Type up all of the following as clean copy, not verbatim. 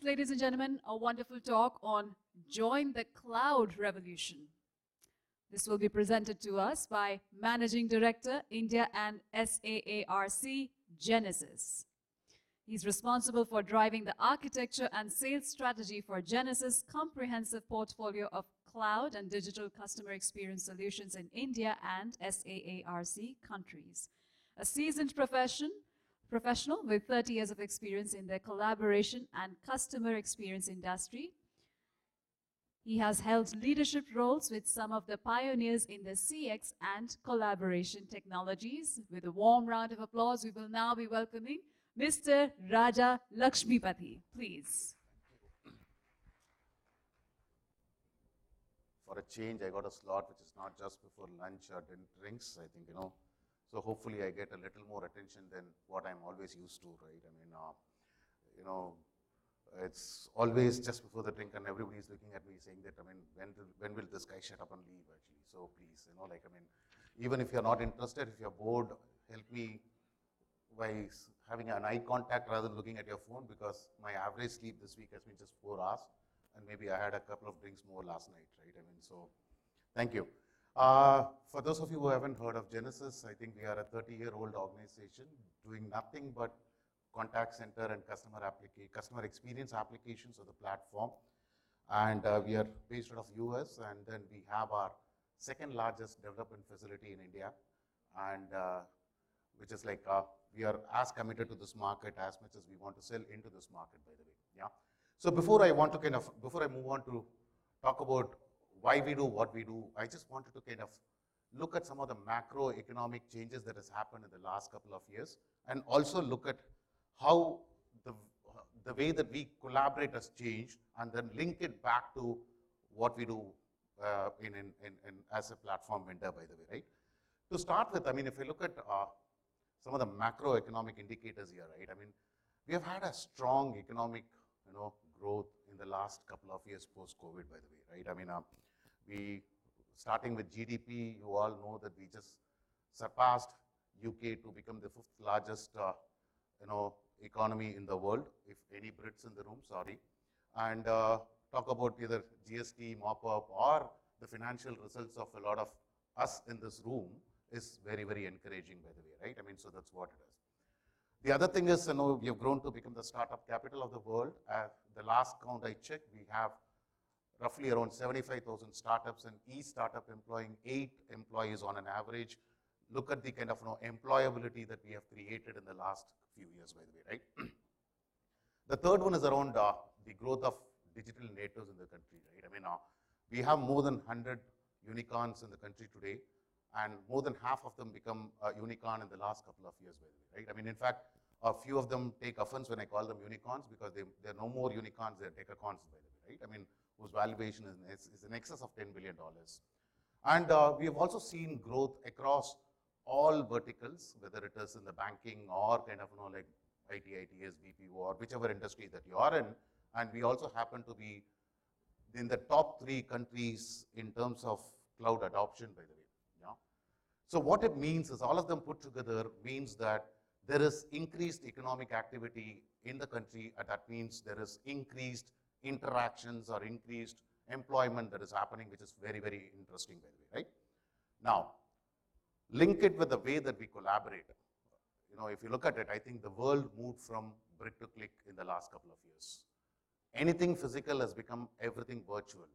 Ladies and gentlemen, a wonderful talk on Join the Cloud Revolution. This will be presented to us by Managing Director, India and 𝗬𝗃 Genesys. He's responsible for driving the architecture and sales strategy for Genesys' comprehensive portfolio of cloud and digital customer experience solutions in India and 𝗬𝗃 countries. A seasoned professional with 30 years of experience in the collaboration and customer experience industry. He has held leadership roles with some of the pioneers in the CX and collaboration technologies. With a warm round of applause, we will now be welcoming Mr. Raja Lakshmipathy. Please. For a change, I got a slot which is not just before lunch or drinks, I think, So hopefully I get a little more attention than what I'm always used to, right? It's always just before the drink and everybody's looking at me saying that, when will this guy shut up and leave actually? So please, even if you're not interested, if you're bored, help me by having an eye contact rather than looking at your phone, because my average sleep this week has been just 4 hours and maybe I had a couple of drinks more last night, right? So thank you. For those of you who haven't heard of Genesys, I think we are a 30-year-old organization doing nothing but contact center and customer experience applications of the platform. And we are based out of US, and then we have our second largest development facility in India, and which is like we are as committed to this market as much as we want to sell into this market, by the way. Yeah. So before I move on to talk about why we do what we do, I just wanted to look at some of the macroeconomic changes that has happened in the last couple of years, and also look at how the way that we collaborate has changed, and then link it back to what we do as a platform vendor, by the way, right? To start with, if you look at some of the macroeconomic indicators here, right? We have had a strong economic, growth in the last couple of years post-COVID, by the way, right? We, starting with GDP, you all know that we just surpassed UK to become the 5th largest, economy in the world. If any Brits in the room, sorry. And talk about either GST, mop-up, or the financial results of a lot of us in this room is very, very encouraging, by the way, right? So that's what it is. The other thing is, we have grown to become the startup capital of the world. The last count I checked, we have roughly around 75,000 startups, and each startup employing 8 employees on an average. Look at the kind of employability that we have created in the last few years, by the way, right? The third one is around the growth of digital natives in the country, right? We have more than 100 unicorns in the country today, and more than half of them become a unicorn in the last couple of years, by the way, right? In fact, a few of them take offense when I call them unicorns, because they're no more unicorns, they're decacons, by the way, right? Whose valuation is in excess of $10 billion. And we have also seen growth across all verticals, whether it is in the banking or like IT, ITS, BPO, or whichever industry that you are in. And we also happen to be in the top 3 countries in terms of cloud adoption, by the way. Yeah. So what it means is, all of them put together means that there is increased economic activity in the country, and that means there is increased interactions or increased employment that is happening, which is very, very interesting, by the way, right? Now, link it with the way that we collaborate. If you look at it, I think the world moved from brick to click in the last couple of years. Anything physical has become everything virtual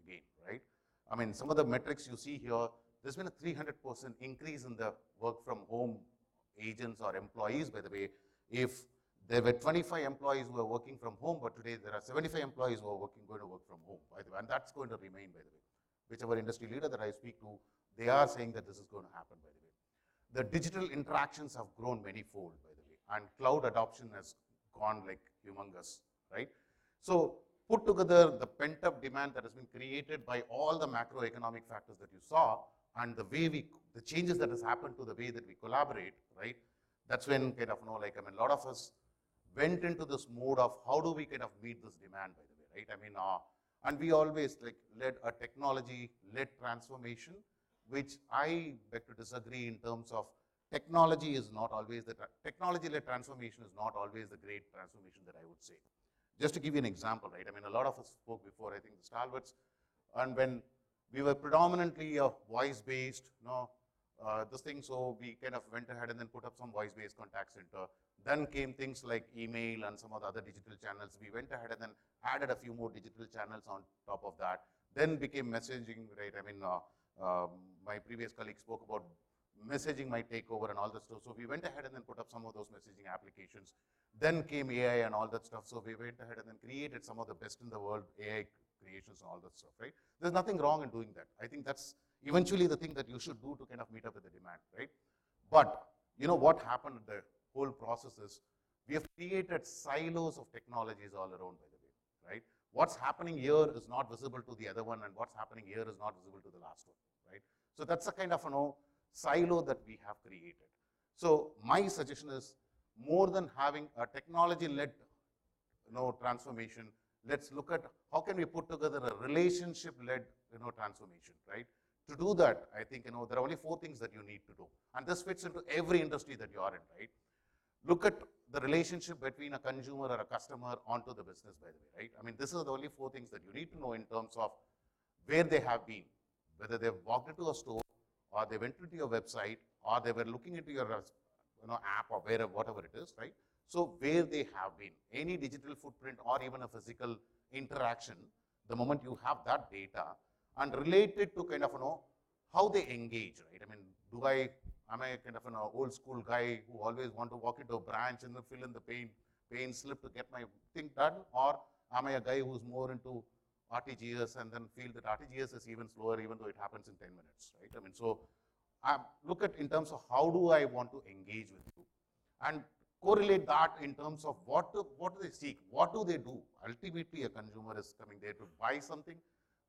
again, right? Some of the metrics you see here, there's been a 300% increase in the work from home agents or employees, by the way. If there were 25 employees who are working from home, but today there are 75 employees who are going to work from home, by the way, and that's going to remain, by the way. Whichever industry leader that I speak to, they are saying that this is going to happen, by the way. The digital interactions have grown many-fold, by the way, and cloud adoption has gone like humongous, right? So put together the pent-up demand that has been created by all the macroeconomic factors that you saw, and the changes that has happened to the way that we collaborate, right? That's when a lot of us went into this mode of how do we meet this demand, by the way, right? And we always led a technology-led transformation, which I beg to disagree in terms of technology-led transformation is not always the great transformation that I would say. Just to give you an example, right? I mean, a lot of us spoke before, I think the stalwarts, and when we were predominantly a voice-based, this thing, so we kind of went ahead and then put up some voice-based contact center. Then came things like email and some of the other digital channels. We went ahead and then added a few more digital channels on top of that. Then became messaging, right? I mean, my previous colleague spoke about messaging might take over and all that stuff. So we went ahead and then put up some of those messaging applications. Then came AI and all that stuff. So we went ahead and then created some of the best in the world AI creations and all that stuff, right? There's nothing wrong in doing that. I think that's eventually the thing that you should do to kind of meet up with the demand, right? But you know what happened in the whole process is we have created silos of technologies all around, by the way, right? What's happening here is not visible to the other one, and what's happening here is not visible to the last one, right? So that's a kind of silo that we have created. So my suggestion is, more than having a technology-led transformation, let's look at how can we put together a relationship-led transformation, right? To do that, I think there are only 4 things that you need to do, and this fits into every industry that you are in, right? Look at the relationship between a consumer or a customer onto the business, by the way, right? I mean, this is the only 4 things that you need to know in terms of where they have been, whether they've walked into a store, or they went into your website, or they were looking into your app, or whatever it is, right? So where they have been, any digital footprint or even a physical interaction, the moment you have that data and relate it to kind of how they engage, right? I mean, am I kind of an old school guy who always want to walk into a branch and then fill in the pain slip to get my thing done, or am I a guy who's more into RTGS and then feel that RTGS is even slower even though it happens in 10 minutes, right? I mean, so look at in terms of how do I want to engage with you, and correlate that in terms of what do they seek, what do they do. Ultimately, a consumer is coming there to buy something,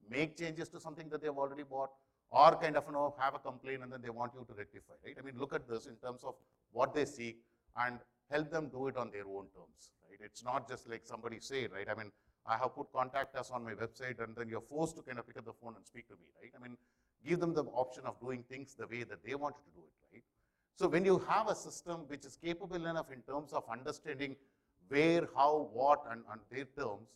make changes to something that they've already bought, or kind of have a complaint and then they want you to rectify, right? I mean, look at this in terms of what they seek and help them do it on their own terms, right? It's not just like somebody say, right? I mean, I have put contact us on my website and then you're forced to kind of pick up the phone and speak to me, right? I mean, give them the option of doing things the way that they want you to do it, right? So when you have a system which is capable enough in terms of understanding where, how, what, and on their terms,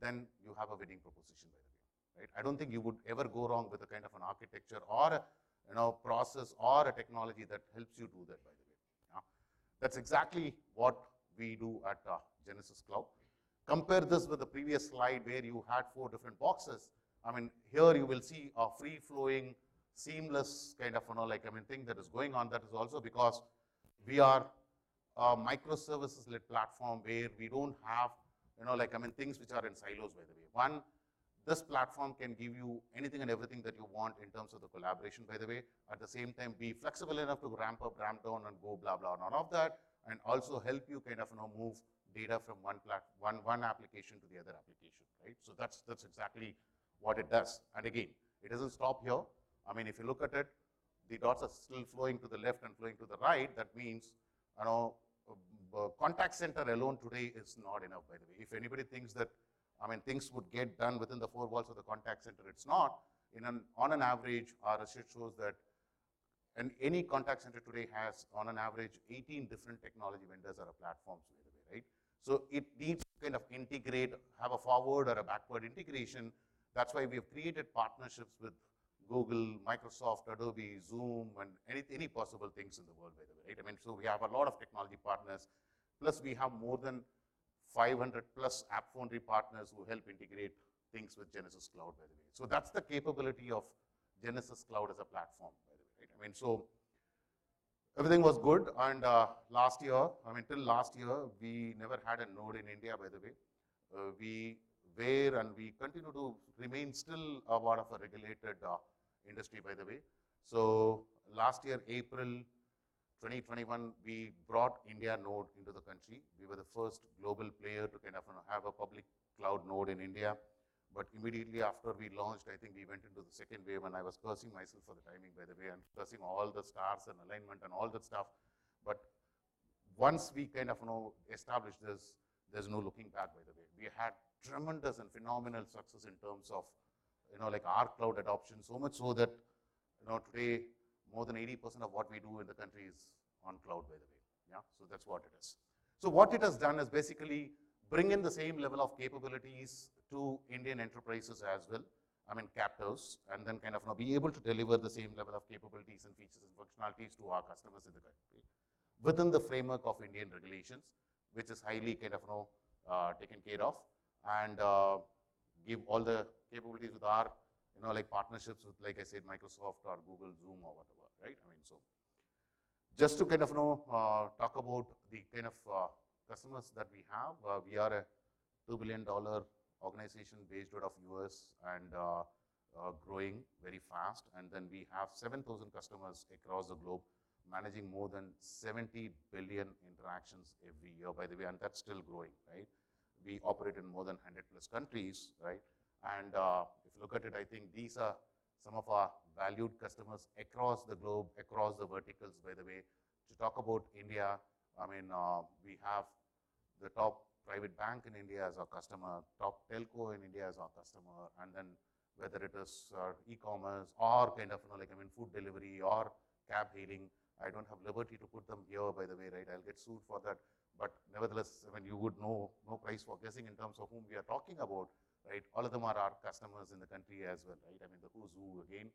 then you have a winning proposition, by the way, right? I don't think you would ever go wrong with a kind of an architecture or a process or a technology that helps you do that, by the way. Yeah? That's exactly what we do at Genesys Cloud. Compare this with the previous slide where you had 4 different boxes. I mean, here you will see a free-flowing, seamless kind of thing that is going on. That is also because we are a microservices-led platform where we don't have things which are in silos, by the way. One, this platform can give you anything and everything that you want in terms of the collaboration, by the way. At the same time, be flexible enough to ramp up, ramp down, and go blah blah, none of that, and also help you kind of move data from one application to the other application, right? So that's exactly what it does. And again, it doesn't stop here. I mean, if you look at it, the dots are still flowing to the left and flowing to the right. That means, contact center alone today is not enough, by the way. If anybody thinks that, things would get done within the 4 walls of the contact center, it's not. On an average, our research shows that any contact center today has, on an average, 18 different technology vendors or platforms, by the way, right? So it needs to kind of integrate, have a forward or a backward integration. That's why we have created partnerships with Google, Microsoft, Adobe, Zoom, and any possible things in the world, by the way, right? I mean, so we have a lot of technology partners, plus we have more than 500 plus App Foundry partners who help integrate things with Genesys Cloud, by the way. So that's the capability of Genesys Cloud as a platform, by the way, right? I mean, so everything was good, and last year, till last year, we never had a node in India, by the way. We were and we continue to remain still a part of a regulated industry, by the way. So last year, April 2021, we brought India node into the country. We were the first global player to kind of have a public cloud node in India. But immediately after we launched, I think we went into the second wave, and I was cursing myself for the timing, by the way, and cursing all the stars and alignment and all that stuff. But once we kind of established this, there's no looking back, by the way. We had tremendous and phenomenal success in terms of our cloud adoption, so much so that today more than 80% of what we do in the country is on cloud, by the way. Yeah, so that's what it is. So what it has done is basically bring in the same level of capabilities to Indian enterprises as well, I mean captives, and then kind of be able to deliver the same level of capabilities and features and functionalities to our customers in the country within the framework of Indian regulations, which is highly kind of taken care of, and give all the capabilities with our like partnerships with, like I said, Microsoft or Google, Zoom or whatever, right? I mean, so just to kind of talk about the kind of customers that we have, we are a $2 billion organization based out of US and growing very fast. And then we have 7,000 customers across the globe, managing more than 70 billion interactions every year, by the way, and that's still growing, right? We operate in more than 100 plus countries, right? And if you look at it, I think these are some of our valued customers across the globe, across the verticals, by the way. To talk about India, I mean, we have the top private bank in India as our customer, top telco in India as our customer, and then whether it is e-commerce or kind of, food delivery or cab hailing. I don't have liberty to put them here, by the way, right? I'll get sued for that. But nevertheless, you would know, no price for guessing in terms of whom we are talking about, right? All of them are our customers in the country as well, right? I mean, the who's who again.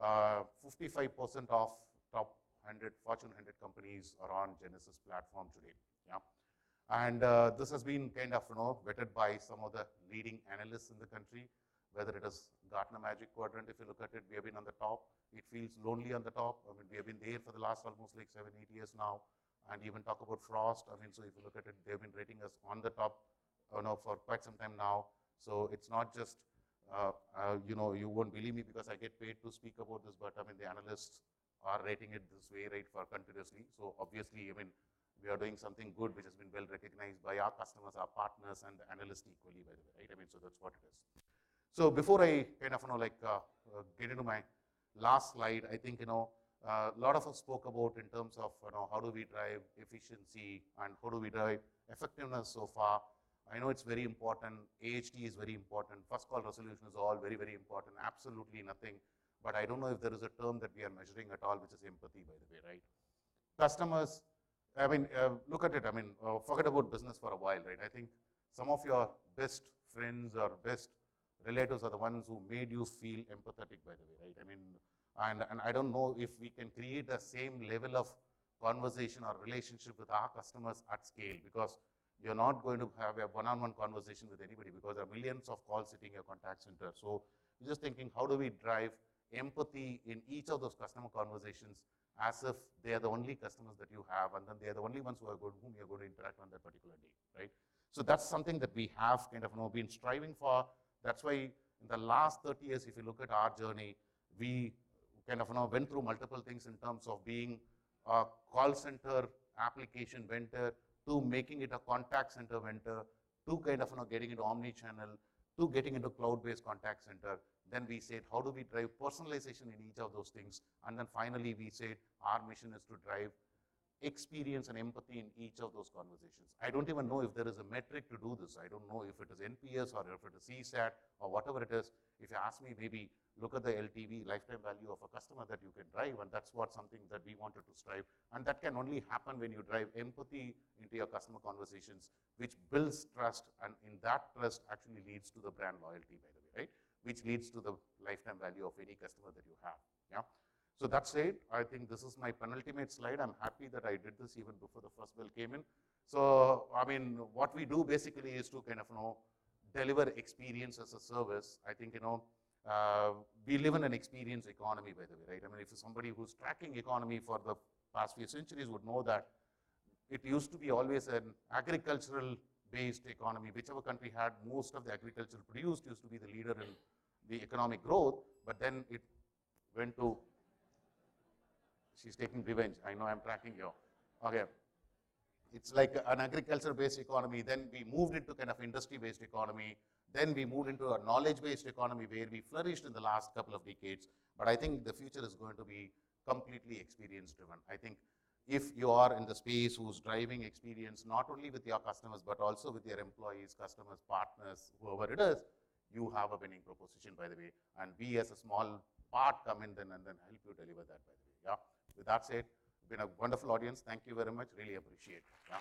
55% of top 100 Fortune 100 companies are on Genesys platform today, yeah. And this has been kind of, vetted by some of the leading analysts in the country, whether it is Gartner Magic Quadrant. If you look at it, we have been on the top. It feels lonely on the top. I mean, we have been there for the last almost like 7-8 years now. And even talk about Frost. I mean, so if you look at it, they've been rating us on the top, for quite some time now. So it's not just, you won't believe me because I get paid to speak about this, but I mean, the analysts are rating it this way, right, for continuously. So obviously, I mean, we are doing something good, which has been well recognized by our customers, our partners, and the analysts equally, by the way, right? I mean, so that's what it is. So before I kind of, get into my last slide, I think, a lot of us spoke about in terms of, how do we drive efficiency and how do we drive effectiveness so far. I know it's very important. AHT is very important. First call resolution is all very, very important. Absolutely nothing. But I don't know if there is a term that we are measuring at all, which is empathy, by the way, right? Customers, I mean, look at it. I mean, forget about business for a while, right? I think some of your best friends or best relatives are the ones who made you feel empathetic, by the way, right? I mean, and I don't know if we can create the same level of conversation or relationship with our customers at scale, because you're not going to have a one-on-one conversation with anybody because there are millions of calls sitting in your contact center. So you're just thinking, how do we drive empathy in each of those customer conversations as if they are the only customers that you have, and then they are the only ones whom you're going to interact on that particular day, right? So that's something that we have kind of been striving for. That's why in the last 30 years, if you look at our journey, we kind of went through multiple things in terms of being a call center application vendor, to making it a contact center vendor, to kind of getting into omni-channel, to getting into cloud-based contact center. Then we said, how do we drive personalization in each of those things? And then finally we said, our mission is to drive experience and empathy in each of those conversations. I don't even know if there is a metric to do this. I don't know if it is NPS or if it is CSAT or whatever it is. If you ask me, maybe look at the LTV, lifetime value of a customer that you can drive, and that's what something that we wanted to strive. And that can only happen when you drive empathy into your customer conversations, which builds trust, and in that trust actually leads to the brand loyalty, by the way, right? Which leads to the lifetime value of any customer that you have, yeah? So that's it. I think this is my penultimate slide. I'm happy that I did this even before the first bill came in. So, I mean, what we do basically is to kind of, deliver experience as a service. I think, we live in an experience economy, by the way, right? I mean, if somebody who's tracking economy for the past few centuries would know that it used to be always an agricultural-based economy. Whichever country had most of the agriculture produced used to be the leader in the economic growth, but then it went to, she's taking revenge. I know I'm tracking you. Okay. It's like an agriculture-based economy. Then we moved into kind of industry-based economy. Then we moved into a knowledge-based economy where we flourished in the last couple of decades. But I think the future is going to be completely experience-driven. I think if you are in the space who's driving experience, not only with your customers, but also with your employees, customers, partners, whoever it is, you have a winning proposition, by the way. And we as a small part come in then and then help you deliver that, by the way. Yeah. With that said, it's been a wonderful audience. Thank you very much. Really appreciate it. Yeah.